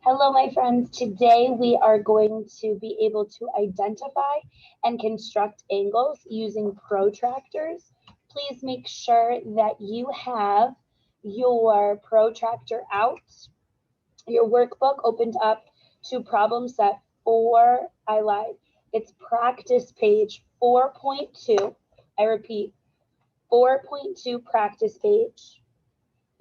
Hello, my friends. Today we are going to be able to identify and construct angles using protractors. Please make sure that you have your protractor out, your workbook opened up to problem set 4. I lied. It's practice page 4.2. I repeat, 4.2 practice page.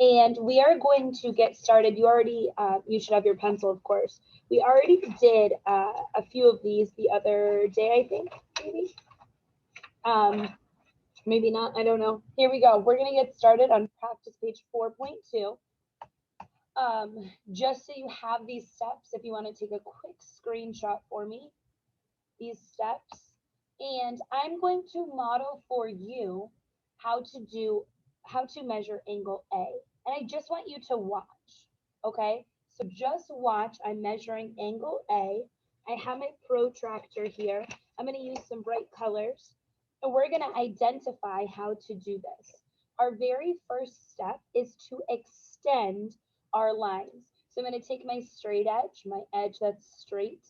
And we are going to get started. You should have your pencil, of course. We already did a few of these the other day, I think, maybe. Um, Maybe not, I don't know. Here we go. We're going to get started on practice page 4.2. Just so you have these steps, if you want to take a quick screenshot for me, these steps. And I'm going to model for you how to measure angle A. And I just want you to watch, okay? So just watch, I'm measuring angle A. I have my protractor here. I'm gonna use some bright colors, and we're gonna identify how to do this. Our very first step is to extend our lines. So I'm gonna take my straight edge, my edge that's straight,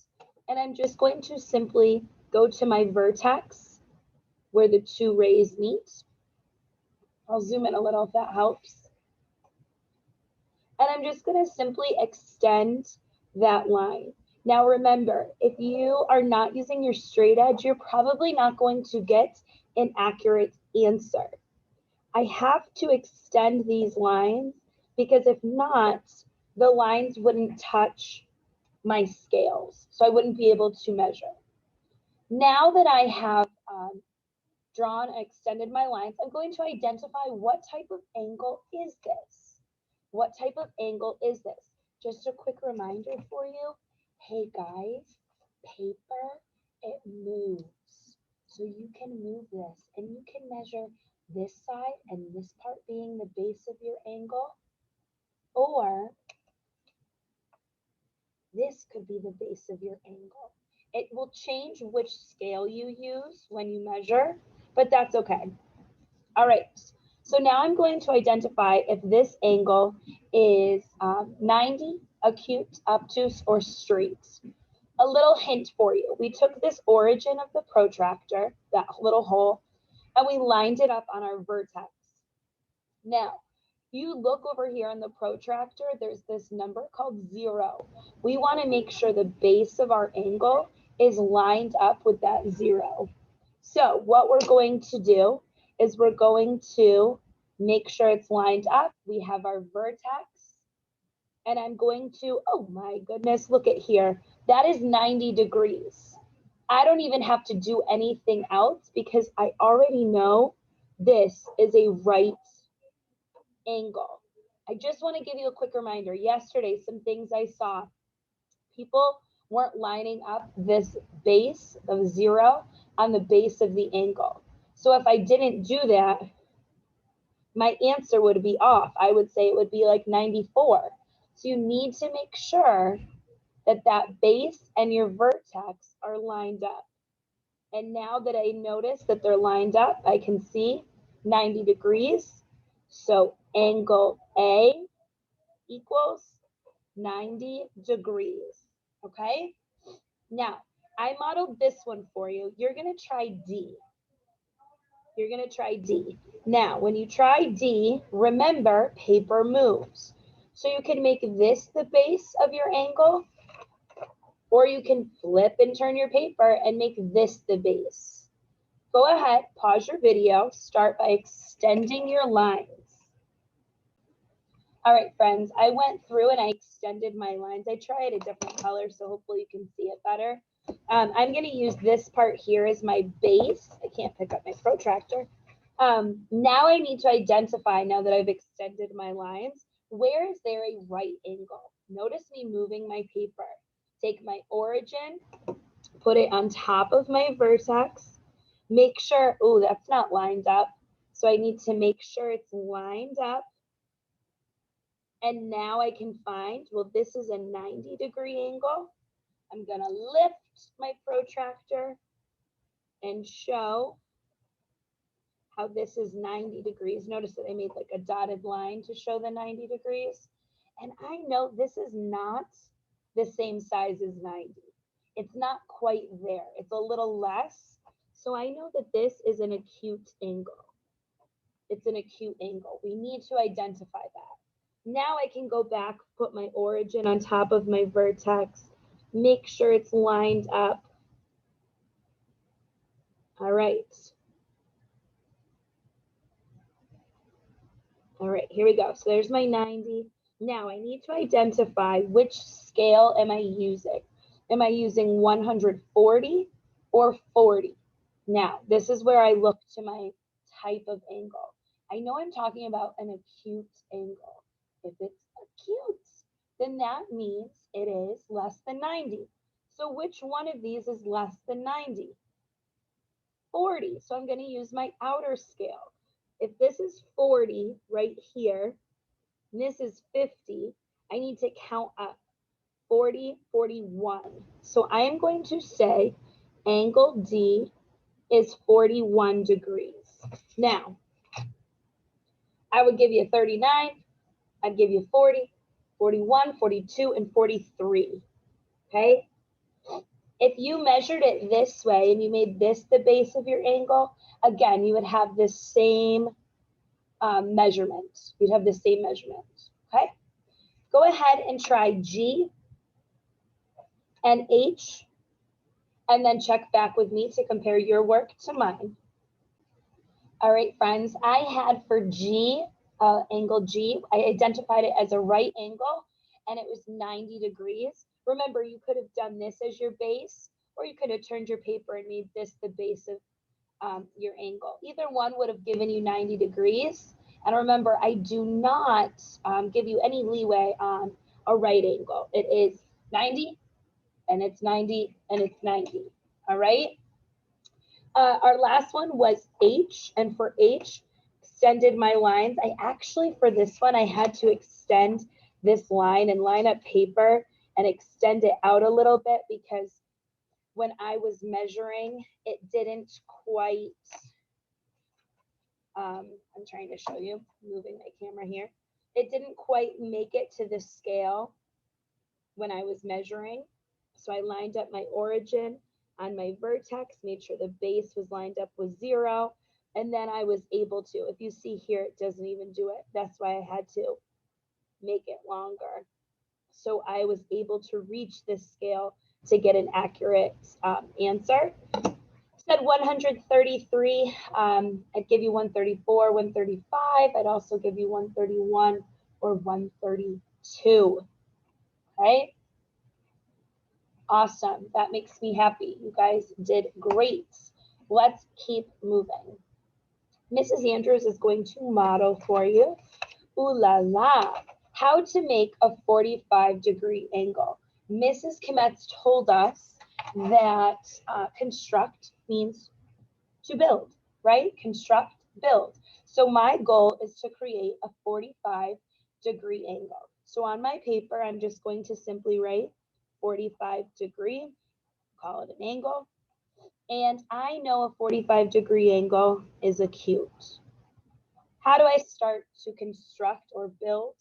and I'm just going to simply go to my vertex where the two rays meet. I'll zoom in a little if that helps. And I'm just going to simply extend that line. Now remember, if you are not using your straight edge, you're probably not going to get an accurate answer. I have to extend these lines because if not, the lines wouldn't touch my scales. So I wouldn't be able to measure. Now that I have drawn and extended my lines, I'm going to identify what type of angle is this? What type of angle is this? Just a quick reminder for you. Hey guys, paper, it moves. So you can move this and you can measure this side and this part being the base of your angle, or this could be the base of your angle. It will change which scale you use when you measure, but that's okay. All right, so now I'm going to identify if this angle is 90, acute, obtuse, or straight. A little hint for you. We took this origin of the protractor, that little hole, and we lined it up on our vertex. Now, you look over here on the protractor, there's this number called 0. We want to make sure the base of our angle is lined up with that 0. So what we're going to do is we're going to make sure it's lined up. We have our vertex, and I'm going to, oh my goodness, look at here. That is 90 degrees. I don't even have to do anything else because I already know this is a right angle. I just want to give you a quick reminder. Yesterday, some things I saw, people weren't lining up this base of 0 on the base of the angle. So if I didn't do that, my answer would be off. I would say it would be like 94. So you need to make sure that that base and your vertex are lined up. And now that I notice that they're lined up, I can see 90 degrees. So angle A equals 90 degrees. Okay? Now, I modeled this one for you. You're going to try D. You're going to try D. Now, when you try D, remember paper moves. So you can make this the base of your angle, or you can flip and turn your paper and make this the base. Go ahead, pause your video, start by extending your lines. All right, friends, I went through and I extended my lines. I tried a different color, so hopefully you can see it better. I'm going to use this part here as my base. I can't pick up my protractor. Now I need to identify, now that I've extended my lines, where is there a right angle? Notice me moving my paper. Take my origin, put it on top of my vertex. Make sure, oh, that's not lined up. So I need to make sure it's lined up. And now I can find, well, this is a 90-degree angle. I'm going to lift my protractor and show how this is 90 degrees. Notice that I made like a dotted line to show the 90 degrees. And I know this is not the same size as 90. It's not quite there. It's a little less. So I know that this is an acute angle. It's an acute angle. We need to identify that. Now I can go back, put my origin on top of my vertex, make sure it's lined up. All right. All right, here we go. So there's my 90. Now I need to identify which scale am I using. Am I using 140 or 40? Now, this is where I look to my type of angle. I know I'm talking about an acute angle. If it's acute, then that means it is less than 90. So which one of these is less than 90? 40. So I'm going to use my outer scale. If this is 40 right here, and this is 50, I need to count up 40, 41. So I am going to say angle D is 41 degrees. Now, I would give you 39, I'd give you 40, 41, 42, and 43, okay? If you measured it this way and you made this the base of your angle, again, you would have the same measurement. You'd have the same measurement, okay? Go ahead and try G and H, and then check back with me to compare your work to mine. All right, friends, I had for G, angle G, I identified it as a right angle, and it was 90 degrees. Remember, you could have done this as your base, or you could have turned your paper and made this the base of your angle. Either one would have given you 90 degrees. And remember, I do not give you any leeway on a right angle. It is 90, and it's 90, and it's 90. All right? Our last one was H, and for H, extended my lines. I actually, for this one, I had to extend this line and line up paper and extend it out a little bit because when I was measuring, it didn't quite, I'm trying to show you, moving my camera here. It didn't quite make it to the scale when I was measuring. So I lined up my origin on my vertex, made sure the base was lined up with 0, and then I was able to, if you see here, it doesn't even do it. That's why I had to make it longer. So I was able to reach this scale to get an accurate answer. Said 133, I'd give you 134, 135. I'd also give you 131 or 132, okay? Awesome, that makes me happy. You guys did great. Let's keep moving. Mrs. Andrews is going to model for you. Ooh la la, how to make a 45-degree angle. Mrs. Kometz told us that construct means to build, right? Construct, build. So my goal is to create a 45-degree angle. So on my paper, I'm just going to simply write 45-degree, call it an angle. And I know a 45-degree angle is acute. How do I start to construct or build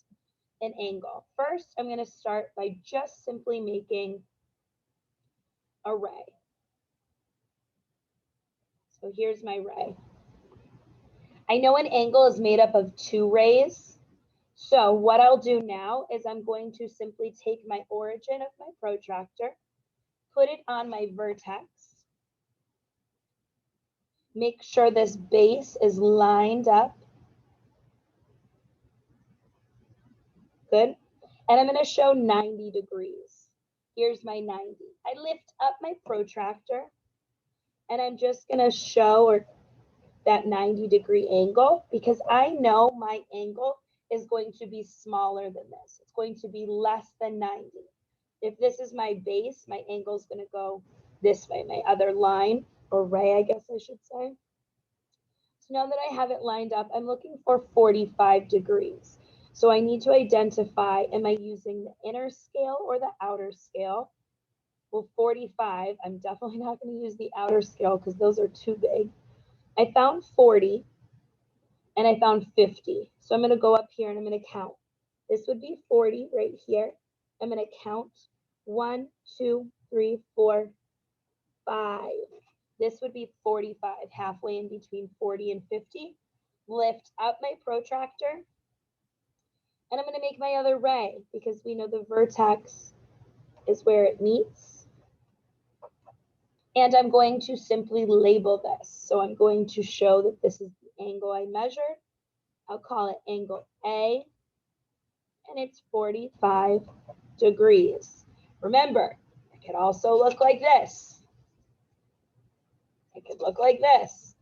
an angle? First, I'm going to start by just simply making a ray. So here's my ray. I know an angle is made up of 2 rays. So what I'll do now is I'm going to simply take my origin of my protractor, put it on my vertex, make sure this base is lined up. Good. And I'm going to show 90 degrees. Here's my 90. I lift up my protractor, and I'm just going to show that 90-degree angle because I know my angle is going to be smaller than this. It's going to be less than 90. If this is my base, my angle is going to go this way, my other line, or ray, I guess I should say. So now that I have it lined up, I'm looking for 45 degrees. So I need to identify, am I using the inner scale or the outer scale? Well, 45, I'm definitely not going to use the outer scale because those are too big. I found 40 and I found 50. So I'm going to go up here and I'm going to count. This would be 40 right here. I'm going to count 1, 2, 3, 4, 5. This would be 45, halfway in between 40 and 50. Lift up my protractor, and I'm going to make my other ray because we know the vertex is where it meets. And I'm going to simply label this. So I'm going to show that this is the angle I measured. I'll call it angle A, and it's 45 degrees. Remember, it could also look like this. It could look like this.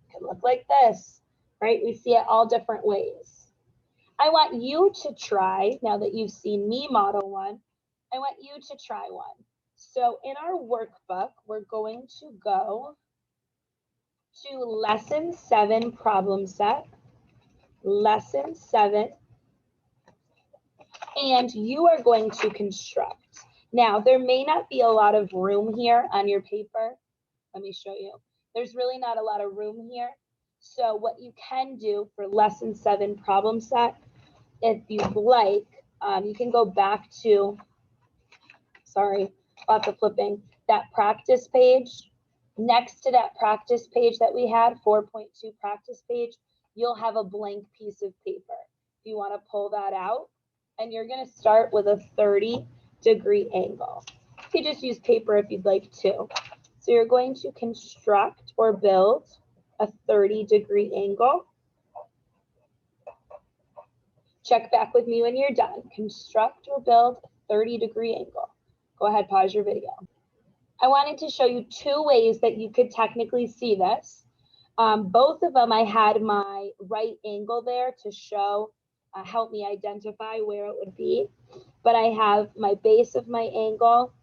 It could look like this, right? We see it all different ways. I want you to try, now that you've seen me model one, I want you to try one. So in our workbook, we're going to go to lesson 7 problem set, lesson 7, and you are going to construct. Now, there may not be a lot of room here on your paper. Let me show you. There's really not a lot of room here. So what you can do for lesson 7 problem set, if you'd like, you can go back to, sorry, lots of flipping, that practice page. Next to that practice page that we had, 4.2 practice page, you'll have a blank piece of paper. If you want to pull that out, and you're going to start with a 30-degree angle. You can just use paper if you'd like to. So you're going to construct or build a 30-degree angle. Check back with me when you're done. Construct or build a 30-degree angle. Go ahead, pause your video. I wanted to show you 2 ways that you could technically see this. Both of them I had my right angle there to show, help me identify where it would be. But I have my base of my angle,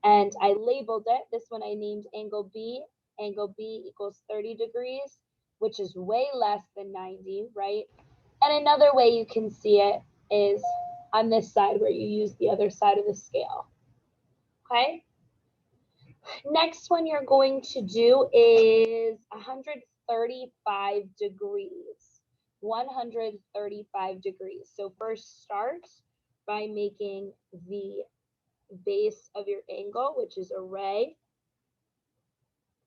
and I labeled it. This one I named angle B. Angle B equals 30 degrees, which is way less than 90, right? And another way you can see it is on this side where you use the other side of the scale, okay? Next one you're going to do is 135 degrees. 135 degrees. So first start by making the base of your angle, which is a ray.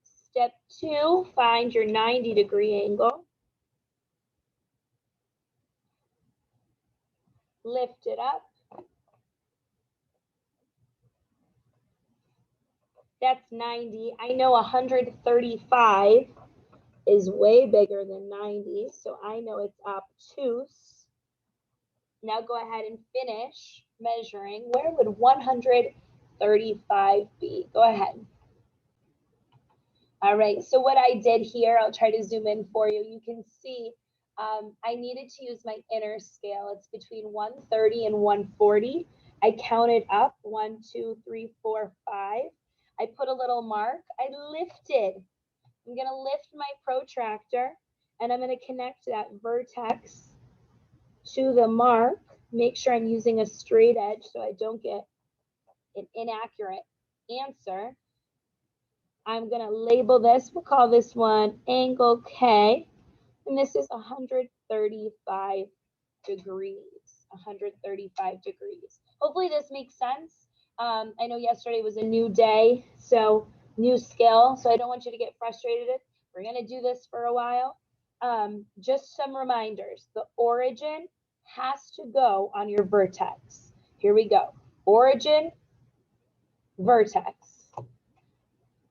Step 2, find your 90-degree angle. Lift it up. That's 90. I know 135 is way bigger than 90, so I know it's obtuse. Now go ahead and finish measuring. Where would 135 be? Go ahead. All right, so what I did here, I'll try to zoom in for you. You can see I needed to use my inner scale. It's between 130 and 140. I counted up 1, 2, 3, 4, 5. I put a little mark. I lifted. I'm going to lift my protractor, and I'm going to connect that vertex to the mark. Make sure I'm using a straight edge so I don't get an inaccurate answer. I'm going to label this. We'll call this one angle K. And this is 135 degrees. 135 degrees. Hopefully this makes sense. I know yesterday was a new day, so new skill. So I don't want you to get frustrated. We're going to do this for a while. Just some reminders. The origin has to go on your vertex. Here we go. Origin, vertex.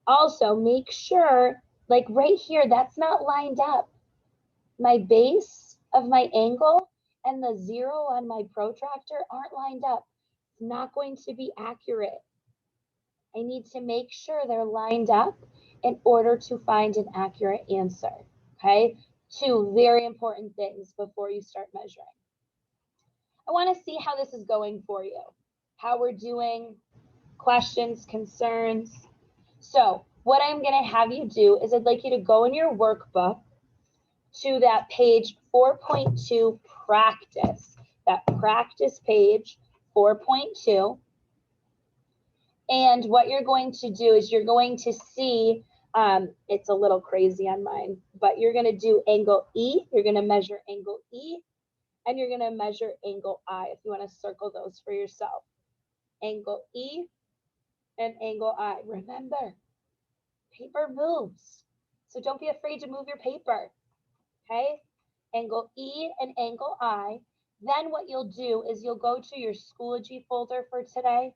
Also, make sure, like right here, that's not lined up. My base of my angle and the 0 on my protractor aren't lined up. It's not going to be accurate. I need to make sure they're lined up in order to find an accurate answer, okay? 2 very important things before you start measuring. I want to see how this is going for you, how we're doing, questions, concerns. So what I'm going to have you do is I'd like you to go in your workbook to that page 4.2 practice, that practice page 4.2. And what you're going to do is you're going to see, it's a little crazy on mine, but you're going to do angle E, you're going to measure angle E, and you're going to measure angle I if you want to circle those for yourself. angle E, and angle I. Remember, paper moves. So don't be afraid to move your paper. Okay? Angle E and angle I. Then what you'll do is you'll go to your Schoology folder for today.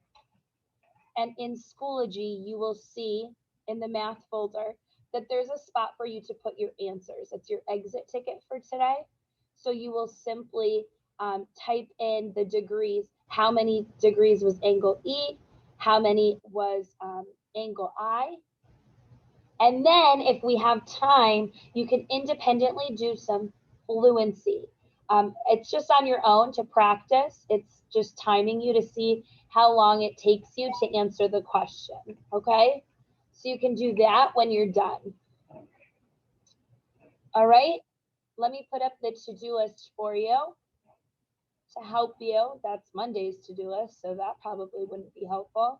And in Schoology, you will see in the math folder that there's a spot for you to put your answers. It's your exit ticket for today. So you will simply type in the degrees. How many degrees was angle E? How many was angle I? And then if we have time, you can independently do some fluency. It's just on your own to practice. It's just timing you to see how long it takes you to answer the question, okay? So you can do that when you're done. All right, let me put up the to-do list for you to help you. That's Monday's to-do list, so that probably wouldn't be helpful.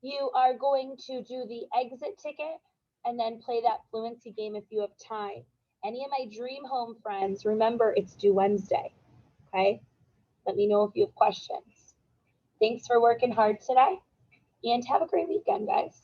You are going to do the exit ticket and then play that fluency game if you have time. Any of my dream home friends, remember it's due Wednesday, okay? Let me know if you have questions. Thanks for working hard today, and have a great weekend, guys.